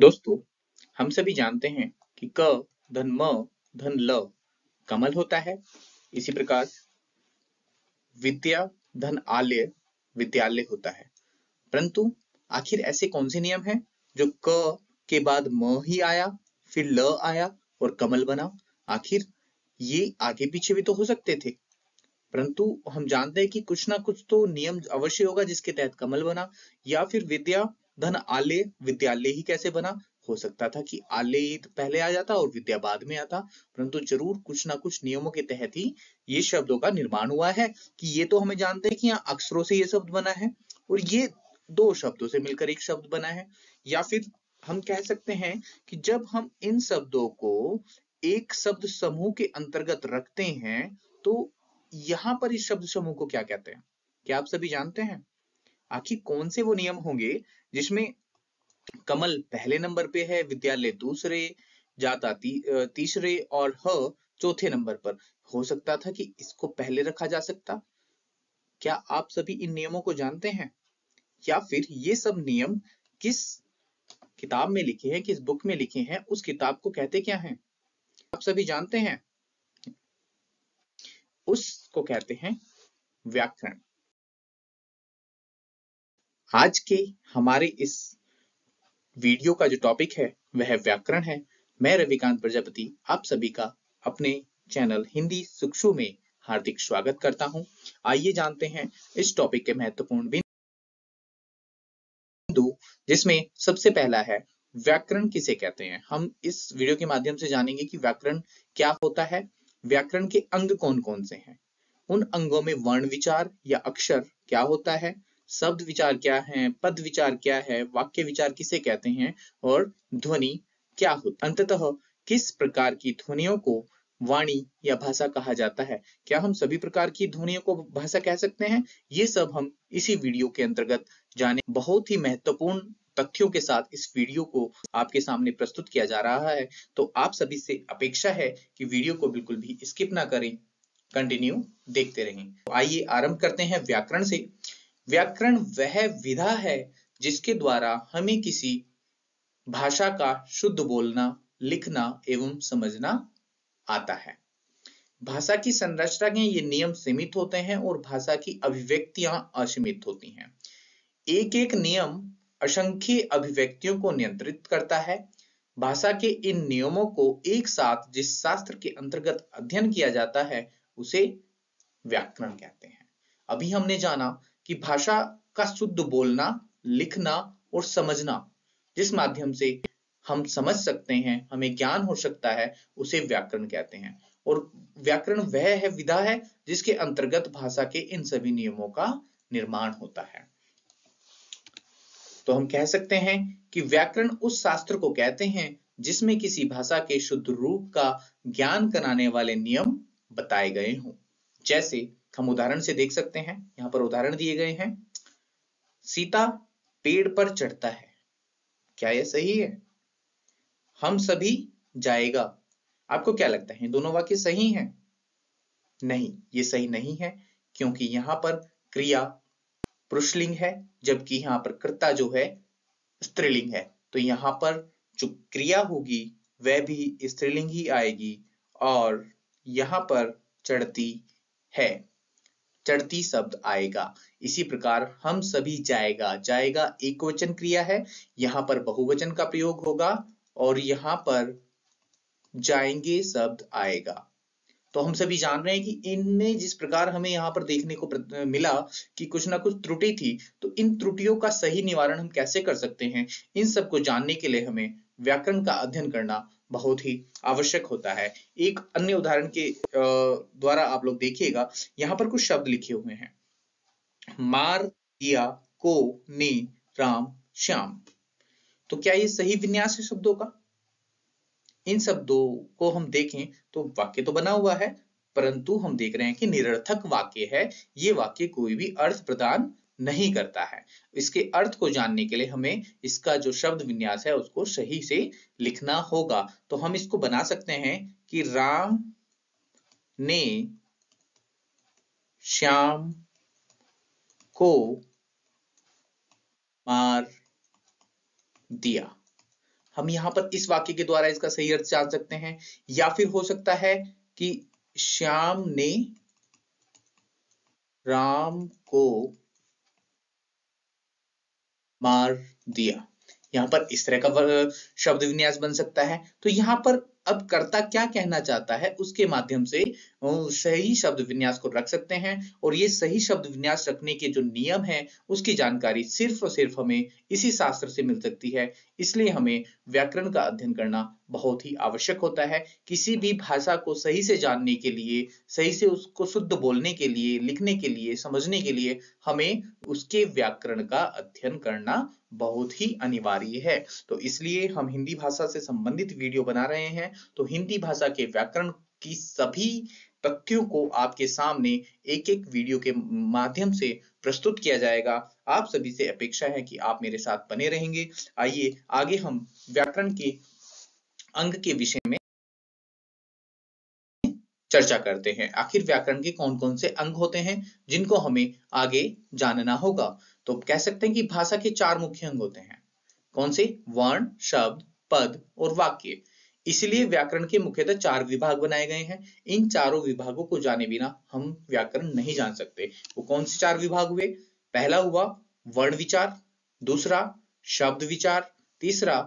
दोस्तों, हम सभी जानते हैं कि क धन म धन ल कमल होता है। इसी प्रकार विद्या धन आलय विद्यालय होता है। परंतु आखिर ऐसे कौन से नियम हैं जो क के बाद म ही आया, फिर ल आया और कमल बना? आखिर ये आगे पीछे भी तो हो सकते थे, परंतु हम जानते हैं कि कुछ ना कुछ तो नियम अवश्य होगा जिसके तहत कमल बना, या फिर विद्या धन आलय विद्यालय ही कैसे बना? हो सकता था कि आलय पहले आ जाता और विद्या बाद में आता, परंतु जरूर कुछ ना कुछ नियमों के तहत ही ये शब्दों का निर्माण हुआ है। कि ये तो हमें जानते हैं कि यहाँ अक्षरों से ये शब्द बना है और ये दो शब्दों से मिलकर एक शब्द बना है। या फिर हम कह सकते हैं कि जब हम इन शब्दों को एक शब्द समूह के अंतर्गत रखते हैं तो यहाँ पर इस शब्द समूह को क्या कहते हैं? क्या आप सभी जानते हैं? आखिर कौन से वो नियम होंगे जिसमें कमल पहले नंबर पे है, विद्यालय दूसरे, जाता तीसरे और ह चौथे नंबर पर? हो सकता था कि इसको पहले रखा जा सकता। क्या आप सभी इन नियमों को जानते हैं? या फिर ये सब नियम किस किताब में लिखे हैं, किस बुक में लिखे हैं, उस किताब को कहते क्या हैं? आप सभी जानते हैं? उसको कहते हैं व्याकरण। आज के हमारे इस वीडियो का जो टॉपिक है वह व्याकरण है। मैं रविकांत प्रजापति आप सभी का अपने चैनल हिंदी सुक्षु में हार्दिक स्वागत करता हूं। आइए जानते हैं इस टॉपिक के महत्वपूर्ण बिंदु, जिसमें सबसे पहला है व्याकरण किसे कहते हैं। हम इस वीडियो के माध्यम से जानेंगे कि व्याकरण क्या होता है, व्याकरण के अंग कौन कौन से हैं, उन अंगों में वर्ण विचार या अक्षर क्या होता है, शब्द विचार क्या है, पद विचार क्या है, वाक्य विचार किसे कहते हैं और ध्वनि क्या होती है। अंततः किस प्रकार की ध्वनियों को वाणी या भाषा कहा जाता है। क्या हम सभी प्रकार की ध्वनियों को भाषा कह सकते हैं? ये सब हम इसी वीडियो के अंतर्गत जाने। बहुत ही महत्वपूर्ण तथ्यों के साथ इस वीडियो को आपके सामने प्रस्तुत किया जा रहा है, तो आप सभी से अपेक्षा है कि वीडियो को बिल्कुल भी स्किप ना करें, कंटिन्यू देखते रहें। तो आइए आरंभ करते हैं व्याकरण से। व्याकरण वह विधा है जिसके द्वारा हमें किसी भाषा का शुद्ध बोलना, लिखना एवं समझना आता है। भाषा की संरचना के ये नियम सीमित होते हैं और भाषा की अभिव्यक्तियां असीमित होती हैं। एक एक नियम असंख्य अभिव्यक्तियों को नियंत्रित करता है। भाषा के इन नियमों को एक साथ जिस शास्त्र के अंतर्गत अध्ययन किया जाता है उसे व्याकरण कहते हैं। अभी हमने जाना कि भाषा का शुद्ध बोलना, लिखना और समझना, जिस माध्यम से हम समझ सकते हैं, हमें ज्ञान हो सकता है, उसे व्याकरण कहते हैं। और व्याकरण वह है विधा है जिसके अंतर्गत भाषा के इन सभी नियमों का निर्माण होता है। तो हम कह सकते हैं कि व्याकरण उस शास्त्र को कहते हैं जिसमें किसी भाषा के शुद्ध रूप का ज्ञान कराने वाले नियम बताए गए हों। जैसे हम उदाहरण से देख सकते हैं, यहाँ पर उदाहरण दिए गए हैं। सीता पेड़ पर चढ़ता है, क्या यह सही है? हम सभी जाएगा, आपको क्या लगता है दोनों वाक्य सही हैं? नहीं, ये सही नहीं है, क्योंकि यहाँ पर क्रिया पुरुषलिंग है जबकि यहाँ पर कर्ता जो है स्त्रीलिंग है। तो यहाँ पर जो क्रिया होगी वह भी स्त्रीलिंग ही आएगी और यहाँ पर चढ़ती है, चढ़ती शब्द आएगा। इसी प्रकार हम सभी जाएगा, जाएगा एक वचन क्रिया है, यहाँ पर बहुवचन का प्रयोग होगा और यहाँ पर जाएंगे शब्द आएगा। तो हम सभी जान रहे हैं कि इनमें जिस प्रकार हमें यहाँ पर देखने को मिला कि कुछ ना कुछ त्रुटि थी, तो इन त्रुटियों का सही निवारण हम कैसे कर सकते हैं, इन सब को जानने के लिए हमें व्याकरण का अध्ययन करना बहुत ही आवश्यक होता है। एक अन्य उदाहरण के द्वारा आप लोग देखिएगा, यहाँ पर कुछ शब्द लिखे हुए हैं। मार दिया को ने राम श्याम। तो क्या ये सही विन्यास है शब्दों का? इन शब्दों को हम देखें तो वाक्य तो बना हुआ है, परंतु हम देख रहे हैं कि निरर्थक वाक्य है। ये वाक्य कोई भी अर्थ प्रदान नहीं करता है। इसके अर्थ को जानने के लिए हमें इसका जो शब्द विन्यास है उसको सही से लिखना होगा। तो हम इसको बना सकते हैं कि राम ने श्याम को मार दिया। हम यहाँ पर इस वाक्य के द्वारा इसका सही अर्थ जान सकते हैं, या फिर हो सकता है कि श्याम ने राम को मार दिया। यहाँ पर इस तरह का शब्द विन्यास बन सकता है। तो यहाँ पर अब कर्ता क्या कहना चाहता है उसके माध्यम से सही शब्द विन्यास को रख सकते हैं, और ये सही शब्द विन्यास रखने के जो नियम है उसकी जानकारी सिर्फ और सिर्फ हमें इसी शास्त्र से मिल सकती है। इसलिए हमें व्याकरण का अध्ययन करना बहुत ही आवश्यक होता है। किसी भी भाषा को सही से जानने के लिए, सही से उसको शुद्ध बोलने के लिए, लिखने के लिए, समझने के लिए हमें उसके व्याकरण का अध्ययन करना बहुत ही अनिवार्य है। तो इसलिए हम हिंदी भाषा से संबंधित वीडियो बना रहे हैं। तो हिंदी भाषा के व्याकरण की सभी तथ्यों को आपके सामने एक एक वीडियो के माध्यम से प्रस्तुत किया जाएगा। आप सभी से अपेक्षा है कि आप मेरे साथ बने रहेंगे। आइए आगे हम व्याकरण के अंग के विषय में चर्चा करते हैं। आखिर व्याकरण के कौन कौन से अंग होते हैं जिनको हमें आगे जानना होगा। तो कह सकते हैं कि भाषा के 4 मुख्य अंग होते हैं। कौन से? वर्ण, शब्द, पद और वाक्य। इसलिए व्याकरण के मुख्यतः 4 विभाग बनाए गए हैं। इन चारों विभागों को जाने बिना हम व्याकरण नहीं जान सकते। वो कौन से 4 विभाग हुए? पहला हुआ वर्ण विचार, दूसरा शब्द विचार, तीसरा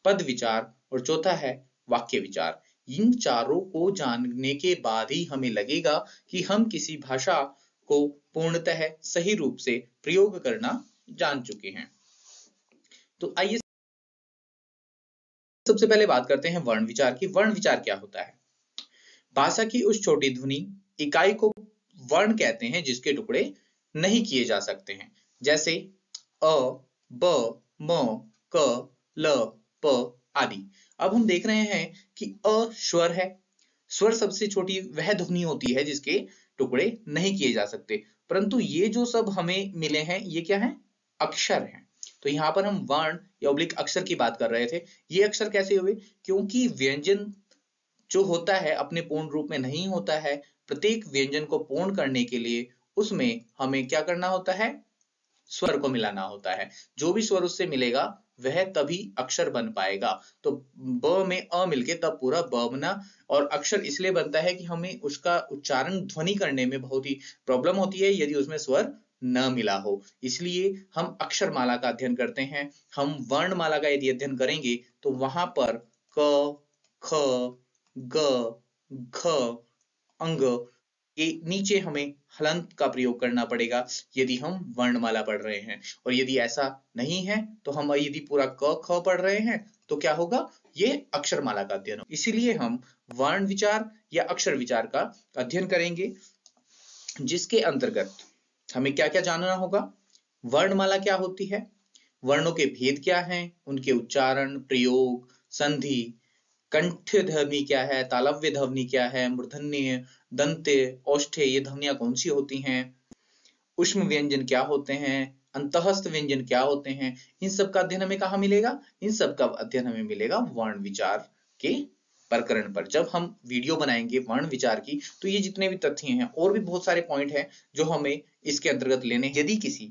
पद विचार और चौथा है वाक्य विचार। इन चारों को जानने के बाद ही हमें लगेगा कि हम किसी भाषा को पूर्णतः सही रूप से प्रयोग करना जान चुके हैं। तो आइए सबसे पहले बात करते हैं वर्ण विचार की। वर्ण विचार क्या होता है? भाषा की उस छोटी ध्वनि इकाई को वर्ण कहते हैं जिसके टुकड़े नहीं किए जा सकते हैं, जैसे अ, ब, म, क, ल, प आदि। अब हम देख रहे हैं कि अ स्वर है। स्वर सबसे छोटी वह ध्वनि होती है जिसके टुकड़े नहीं किए जा सकते, परंतु ये जो सब हमें मिले हैं ये क्या है? अक्षर हैं। तो यहाँ पर हम वर्ण या ऑब्लिक अक्षर की बात कर रहे थे। ये अक्षर कैसे हुए? क्योंकि व्यंजन जो होता है अपने पूर्ण रूप में नहीं होता है। प्रत्येक व्यंजन को पूर्ण करने के लिए उसमें हमें क्या करना होता है? स्वर को मिलाना होता है। जो भी स्वर उससे मिलेगा वह तभी अक्षर बन पाएगा। तो ब में अ मिलके तब पूरा ब बना। और अक्षर इसलिए बनता है कि हमें उसका उच्चारण ध्वनि करने में बहुत ही प्रॉब्लम होती है यदि उसमें स्वर न मिला हो। इसलिए हम अक्षर माला का अध्ययन करते हैं। हम वर्ण माला का यदि अध्ययन करेंगे तो वहां पर क, ख, ग, घ, अंग के नीचे हमें हलंत का प्रयोग करना पड़ेगा यदि हम वर्णमाला पढ़ रहे हैं। और यदि ऐसा नहीं है तो हम यदि पूरा क ख पढ़ रहे हैं तो क्या होगा? ये अक्षरमाला का अध्ययन होगा। इसीलिए हम वर्ण विचार या अक्षर विचार का अध्ययन करेंगे, जिसके अंतर्गत हमें क्या क्या जानना होगा? वर्णमाला क्या होती है, वर्णों के भेद क्या हैं, उनके उच्चारण, प्रयोग, संधि, कंठ ध्वनि क्या है, तालव्य ध्वनि क्या है, मूर्धन्य, दंत्य, औष्ठ्य ये ध्वनियां कौन सी होती हैं, उष्म व्यंजन क्या होते हैं, अंतःस्थ व्यंजन क्या होते हैं, इन सब का अध्ययन हमें कहाँ मिलेगा? इन सब का अध्ययन हमें मिलेगा वर्ण विचार के प्रकरण पर। जब हम वीडियो बनाएंगे वर्ण विचार की तो ये जितने भी तथ्य हैं और भी बहुत सारे पॉइंट हैं जो हमें इसके अंतर्गत लेने। यदि किसी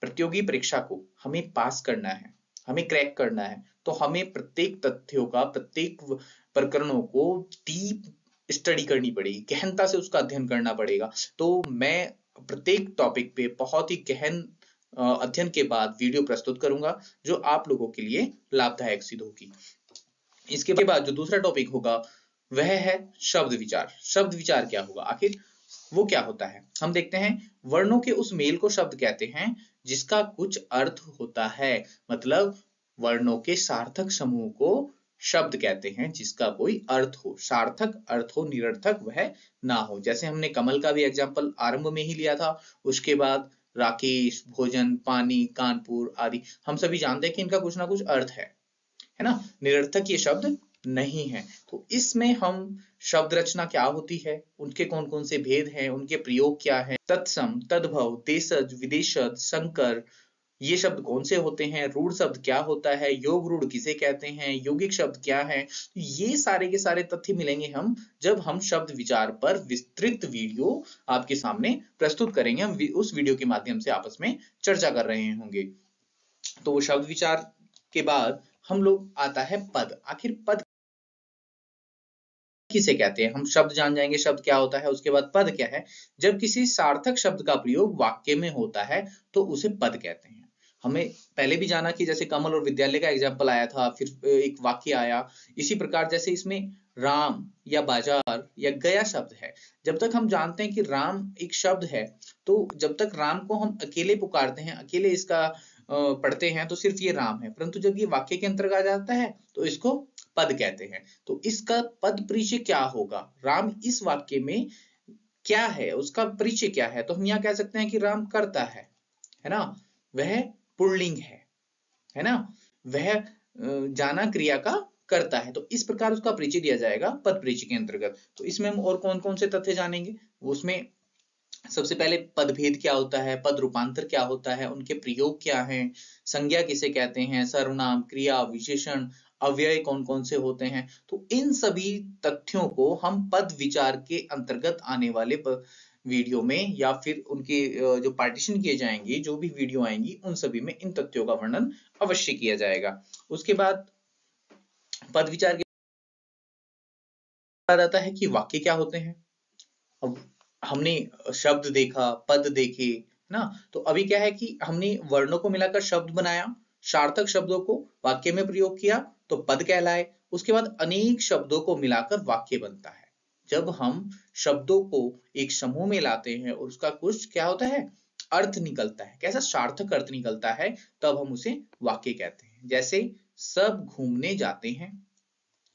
प्रतियोगी परीक्षा को हमें पास करना है, हमें क्रैक करना है, तो हमें प्रत्येक तथ्यों का, प्रत्येक प्रकरणों को डीप स्टडी करनी पड़ेगी, गहनता से उसका अध्ययन करना पड़ेगा। तो मैं प्रत्येक टॉपिक पे बहुत ही गहन अध्ययन के बाद वीडियो प्रस्तुत करूंगा जो आप लोगों के लिए लाभदायक सिद्ध होगी। इसके बाद जो दूसरा टॉपिक होगा वह है शब्द विचार। शब्द विचार क्या होगा, आखिर वो क्या होता है? हम देखते हैं वर्णों के उस मेल को शब्द कहते हैं जिसका कुछ अर्थ होता है। मतलब वर्णों के सार्थक समूह को शब्द कहते हैं जिसका कोई अर्थ हो, सार्थक अर्थ हो, निरर्थक वह ना हो। जैसे हमने कमल का भी एग्जाम्पल आरंभ में ही लिया था, उसके बाद राकेश, भोजन, पानी, कानपुर आदि। हम सभी जानते हैं कि इनका कुछ ना कुछ अर्थ है ना, निरर्थक ये शब्द नहीं है। तो इसमें हम शब्द रचना क्या होती है, उनके कौन कौन से भेद हैं, उनके प्रयोग क्या है, तत्सम, तद्भव, देशज, विदेशज, संकर, ये शब्द कौन से होते हैं, रूढ़ शब्द क्या होता है, योग रूढ़ किसे कहते हैं, यौगिक शब्द क्या है, ये सारे के सारे तथ्य मिलेंगे हम जब हम शब्द विचार पर विस्तृत वीडियो आपके सामने प्रस्तुत करेंगे। हम उस वीडियो के माध्यम से आपस में चर्चा कर रहे होंगे। तो शब्द विचार के बाद हम लोग आता है पद। आखिर पद किसे कहते हैं? हम शब्द जान जाएंगे, शब्द क्या होता है, उसके बाद पद क्या है। जब किसी सार्थक शब्द का प्रयोग वाक्य में होता है तो उसे पद कहते हैं। हमें पहले भी जाना कि जैसे कमल और विद्यालय का एग्जाम्पल आया था, फिर एक वाक्य आया। इसी प्रकार जैसे इसमें राम या बाजार या गया शब्द है, जब तक हम जानते हैं कि राम एक शब्द है, तो जब तक राम को हम अकेले पुकारते हैं, अकेले इसका पढ़ते हैं, तो सिर्फ ये राम है। परंतु जब ये वाक्य के अंतर्गत आ जाता है तो इसको पद कहते हैं। तो इसका पद परिचय क्या होगा? राम इस वाक्य में क्या है, उसका परिचय क्या है? तो हम यहाँ कह सकते हैं कि राम करता है ना, वह पुल्लिंग है ना, वह जाना क्रिया का करता है। तो इस प्रकार उसका परिचय दिया जाएगा पद परिचय के अंतर्गत। तो इसमें हम और कौन कौन से तथ्य जानेंगे? उसमें सबसे पहले पदभेद क्या होता है, पद रूपांतर क्या होता है, उनके प्रयोग क्या हैं, संज्ञा किसे कहते हैं, सर्वनाम, क्रिया, विशेषण, अव्यय कौन कौन से होते हैं। तो इन सभी तथ्यों को हम पद विचार के अंतर्गत आने वाले वीडियो में या फिर उनके जो पार्टीशन किए जाएंगे, जो भी वीडियो आएंगी, उन सभी में इन तथ्यों का वर्णन अवश्य किया जाएगा। उसके बाद पद विचार के बाद आता है कि वाक्य क्या होते हैं। अब हमने शब्द देखा, पद देखे, है ना, तो अभी क्या है कि हमने वर्णों को मिलाकर शब्द बनाया, सार्थक शब्दों को वाक्य में प्रयोग किया तो पद कहलाए। उसके बाद अनेक शब्दों को मिलाकर वाक्य बनता है। जब हम शब्दों को एक समूह में लाते हैं और उसका कुछ क्या होता है, अर्थ निकलता है, कैसा सार्थक अर्थ निकलता है, तब हम उसे वाक्य कहते हैं। जैसे सब घूमने जाते हैं,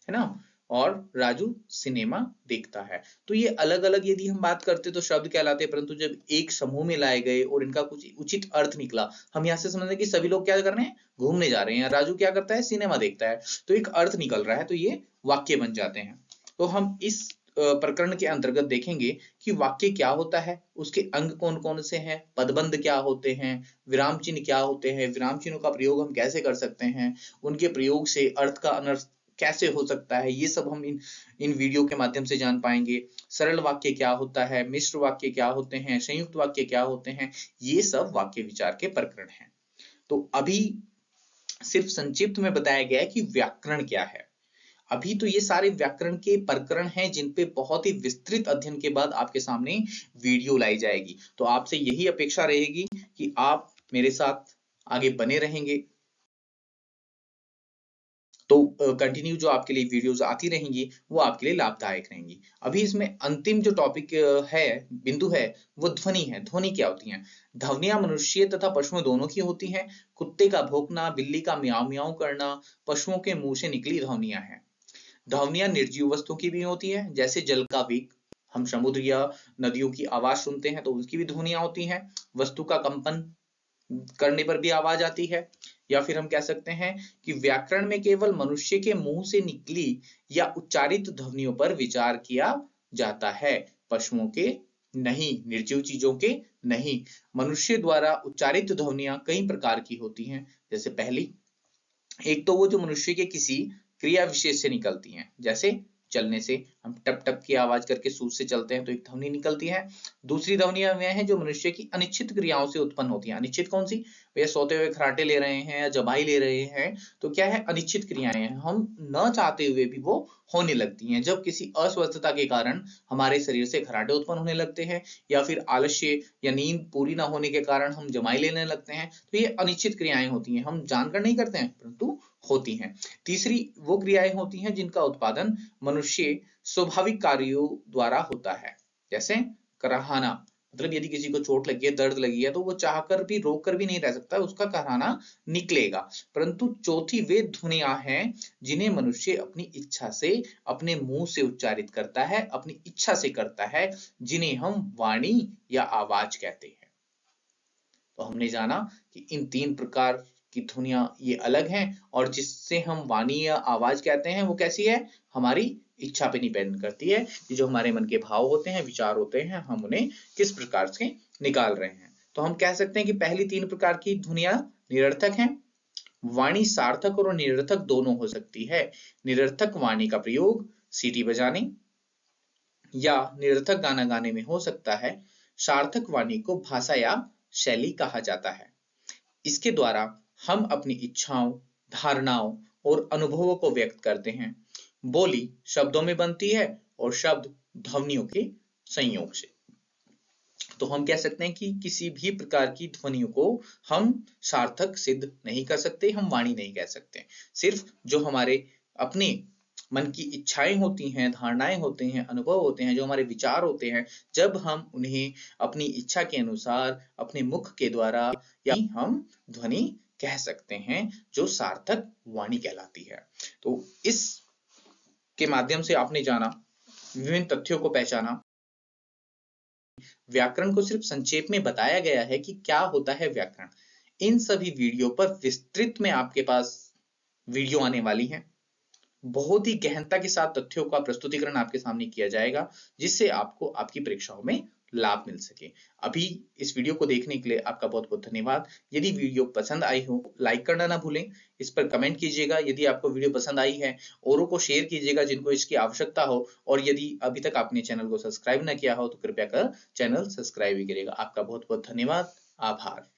है ना, और राजू सिनेमा देखता है। तो ये अलग अलग यदि हम बात करते तो शब्द कहलाते, परंतु जब एक समूह में लाए गए और इनका कुछ उचित अर्थ निकला, हम यहाँ से समझते कि सभी लोग क्या कर रहे हैं, घूमने जा रहे हैं, राजू क्या करता है, सिनेमा देखता है, तो एक अर्थ निकल रहा है, तो ये वाक्य बन जाते हैं। तो हम इस प्रकरण के अंतर्गत देखेंगे कि वाक्य क्या होता है, उसके अंग कौन कौन से हैं, पदबंध क्या होते हैं, विराम चिन्ह क्या होते हैं, विराम चिन्हों का प्रयोग हम कैसे कर सकते हैं, उनके प्रयोग से अर्थ का अनर्थ कैसे हो सकता है, ये सब हम इन वीडियो के माध्यम से जान पाएंगे। सरल वाक्य क्या होता है, मिश्र वाक्य क्या होते हैं, संयुक्त वाक्य क्या होते हैं, ये सब वाक्य विचार के प्रकरण हैं। तो अभी सिर्फ संक्षिप्त में बताया गया है कि व्याकरण क्या है। अभी तो ये सारे व्याकरण के प्रकरण हैं जिन पे बहुत ही विस्तृत अध्ययन के बाद आपके सामने वीडियो लाई जाएगी। तो आपसे यही अपेक्षा रहेगी कि आप मेरे साथ आगे बने रहेंगे, तो कंटिन्यू जो आपके लिए वीडियोस आती रहेंगी वो आपके लिए लाभदायक रहेंगी। अभी इसमें अंतिम जो टॉपिक है, बिंदु है, वो ध्वनि है। ध्वनि क्या होती है? ध्वनियां मनुष्य तथा पशुओं दोनों की होती हैं। कुत्ते का भौंकना, बिल्ली का म्याऊं म्याऊं करना, पशुओं के मुंह से निकली ध्वनियां हैं। ध्वनियां निर्जीव वस्तु की भी होती है, जैसे जल का वेग, हम समुद्र या नदियों की आवाज सुनते हैं तो उसकी भी ध्वनियां होती हैं। वस्तु का कंपन करने पर भी आवाज आती है। या फिर हम कह सकते हैं कि व्याकरण में केवल मनुष्य के मुंह से निकली या उच्चारित ध्वनियों पर विचार किया जाता है, पशुओं के नहीं, निर्जीव चीजों के नहीं। मनुष्य द्वारा उच्चारित ध्वनियां कई प्रकार की होती हैं। जैसे पहली, एक तो वो जो मनुष्य के किसी क्रिया विशेष से निकलती हैं, जैसे चलने से हम टप टप की आवाज करके सूर से चलते हैं तो एक ध्वनि निकलती है। दूसरी ध्वनियां वह हैं जो मनुष्य की अनिश्चित क्रियाओं से उत्पन्न होती हैं। अनिश्चित कौन सी? भैया सोते हुए खराटे ले रहे हैं या जबाई ले रहे हैं, तो क्या है, अनिश्चित क्रियाएं हैं, हम न चाहते हुए भी वो होने लगती हैं। जब किसी अस्वस्थता के कारण हमारे शरीर से खराटे उत्पन्न होने लगते हैं, या फिर आलस्य या नींद पूरी ना होने के कारण हम जमाई लेने लगते हैं, तो ये अनिश्चित क्रियाएं होती हैं, हम जानकर नहीं करते हैं परंतु होती हैं। तीसरी वो क्रियाएं होती हैं जिनका उत्पादन मनुष्य स्वाभाविक कार्यों द्वारा होता है, जैसे कराहना, मतलब यदि किसी को चोट लगी है, दर्द लगी है, तो वो चाहकर भी, रोक कर भी नहीं रह सकता, उसका कराहना निकलेगा। परंतु चौथी वे ध्वनियां हैं जिन्हें मनुष्य अपनी इच्छा से, अपने मुंह से उच्चारित करता है, अपनी इच्छा से करता है, जिन्हें हम वाणी या आवाज कहते हैं। तो हमने जाना कि इन तीन प्रकार की ध्वनियां ये अलग हैं, और जिससे हम वाणी या आवाज कहते हैं वो कैसी है, हमारी इच्छा पे डिपेंड करती है कि जो हमारे मन के भाव होते हैं, विचार होते हैं, हम उन्हें किस प्रकार से निकाल रहे हैं। तो हम कह सकते हैं कि पहली तीन प्रकार की ध्वनियां निरर्थक हैं। वाणी सार्थक और निरर्थक दोनों हो सकती है। निरर्थक वाणी का प्रयोग सीटी बजाने या निरर्थक गाना गाने में हो सकता है। सार्थक वाणी को भाषा या शैली कहा जाता है। इसके द्वारा हम अपनी इच्छाओं, धारणाओं और अनुभवों को व्यक्त करते हैं। बोली शब्दों में बनती है और शब्द ध्वनियों के संयोग से। तो हम कह सकते हैं कि किसी भी प्रकार की ध्वनियों को हम सार्थक सिद्ध नहीं कर सकते, हम वाणी नहीं कह सकते। सिर्फ जो हमारे अपने मन की इच्छाएं होती हैं, धारणाएं होते हैं, अनुभव होते हैं, जो हमारे विचार होते हैं, जब हम उन्हें अपनी इच्छा के अनुसार अपने मुख के द्वारा या हम ध्वनि कह सकते हैं, जो सार्थक वाणी कहलाती है। तो इस के माध्यम से आपने जाना, विभिन्न तथ्यों को पहचाना। व्याकरण को सिर्फ संक्षेप में बताया गया है कि क्या होता है व्याकरण। इन सभी वीडियो पर विस्तृत में आपके पास वीडियो आने वाली है। बहुत ही गहनता के साथ तथ्यों का प्रस्तुतिकरण आपके सामने किया जाएगा, जिससे आपको आपकी परीक्षाओं में लाभ मिल सके। अभी इस वीडियो को देखने के लिए आपका बहुत बहुत धन्यवाद। यदि वीडियो पसंद आई हो, लाइक करना ना भूलें, इस पर कमेंट कीजिएगा। यदि आपको वीडियो पसंद आई है, औरों को शेयर कीजिएगा जिनको इसकी आवश्यकता हो। और यदि अभी तक आपने चैनल को सब्सक्राइब ना किया हो तो कृपया कर चैनल सब्सक्राइब भी करिएगा। आपका बहुत बहुत धन्यवाद, आभार।